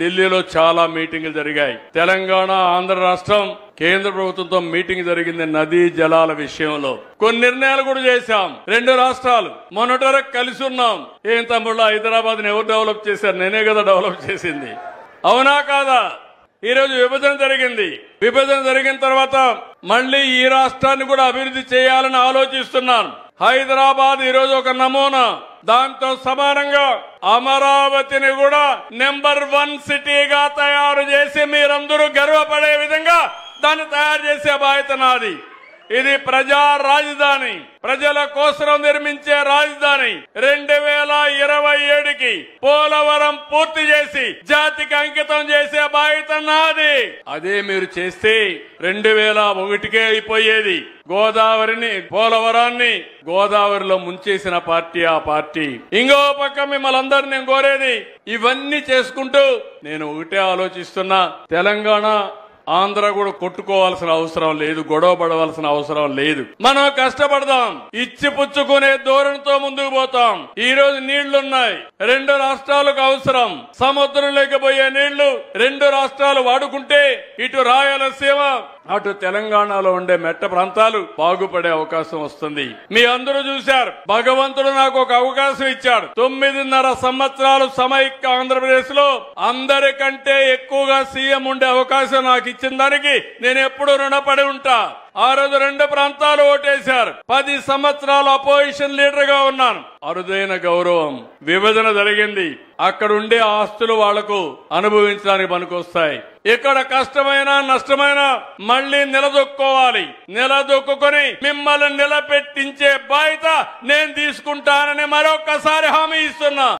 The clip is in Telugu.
ఢిల్లీలో చాలా మీటింగులు జరిగాయి. తెలంగాణ, ఆంధ్ర రాష్ట్రం కేంద్ర ప్రభుత్వంతో మీటింగ్ జరిగింది నదీ జలాల విషయంలో. కొన్ని నిర్ణయాలు కూడా చేశాం. 2 రాష్ట్రాలు మొన్నటి వరకు కలిసి ఉన్నాం. ఏం తమ్ముళ్ళు, హైదరాబాద్ ని ఎవరు డెవలప్ చేశారు? నేనే కదా డెవలప్ చేసింది. అవునా కాదా? ఈ రోజు విభజన జరిగింది. విభజన జరిగిన తర్వాత మళ్లీ ఈ రాష్ట్రాన్ని కూడా అభివృద్ధి చేయాలని ఆలోచిస్తున్నాను. హైదరాబాద్ ఈ రోజు ఒక నమూనా. దాంతో సమానంగా అమరావతిని కూడా నెంబర్ 1 సిటీగా తయారు చేసి మీరందరూ గర్వపడే విధంగా దాన్ని తయారు చేసే బాధ్యత నాది. ఇది ప్రజా రాజధాని, ప్రజల కోసం నిర్మించే రాజధాని. 2027కి పోలవరం పూర్తి చేసి జాతికి అంకితం చేసే బాధ్యత నాది. అదే మీరు చేస్తే 2001కే అయిపోయేది. గోదావరిని, పోలవరాన్ని గోదావరిలో ముంచేసిన పార్టీ ఆ పార్టీ. ఇంకో పక్క మిమ్మల్ని అందరినీ నేను కోరేది, ఇవన్నీ చేసుకుంటూ నేను ఒకటే ఆలోచిస్తున్నా, తెలంగాణ ఆంధ్ర కూడా కొట్టుకోవాల్సిన అవసరం లేదు, గొడవ పడవలసిన అవసరం లేదు. మనం కష్టపడదాం, ఇచ్చి పుచ్చుకునే ధోరణితో ముందుకు పోతాం. ఈ రోజు నీళ్లున్నాయి, 2 రాష్ట్రాలకు అవసరం. సముద్రం లేకపోయే నీళ్లు 2 రాష్ట్రాలు వాడుకుంటే ఇటు రాయలసీమ, అటు తెలంగాణలో ఉండే మెట్ట ప్రాంతాలు బాగుపడే అవకాశం వస్తుంది. మీ అందరూ చూశారు, భగవంతుడు నాకు ఒక అవకాశం ఇచ్చాడు. 9.5 సంవత్సరాలు సమైక్య ఆంధ్రప్రదేశ్ లో అందరికంటే ఎక్కువగా సీఎం ఉండే అవకాశం నాకు ఇచ్చిన దానికి నేను ఎప్పుడూ రుణపడి ఉంటా. ఆ రోజు 2 ప్రాంతాలు ఓటేశారు. 10 సంవత్సరాలు అపోజిషన్ లీడర్ గా ఉన్నాను. అరుదైన గౌరవం. విభజన జరిగింది, అక్కడ ఉండే ఆస్తులు వాళ్లకు అనుభవించడానికి పనికొస్తాయి. ఇక్కడ కష్టమైన నష్టమైన మళ్లీ నిలదొక్కోవాలి. నిలదొక్కుని మిమ్మల్ని నిలబెట్టించే బాధ్యత నేను తీసుకుంటానని మరొక్కసారి హామీ ఇస్తున్నా.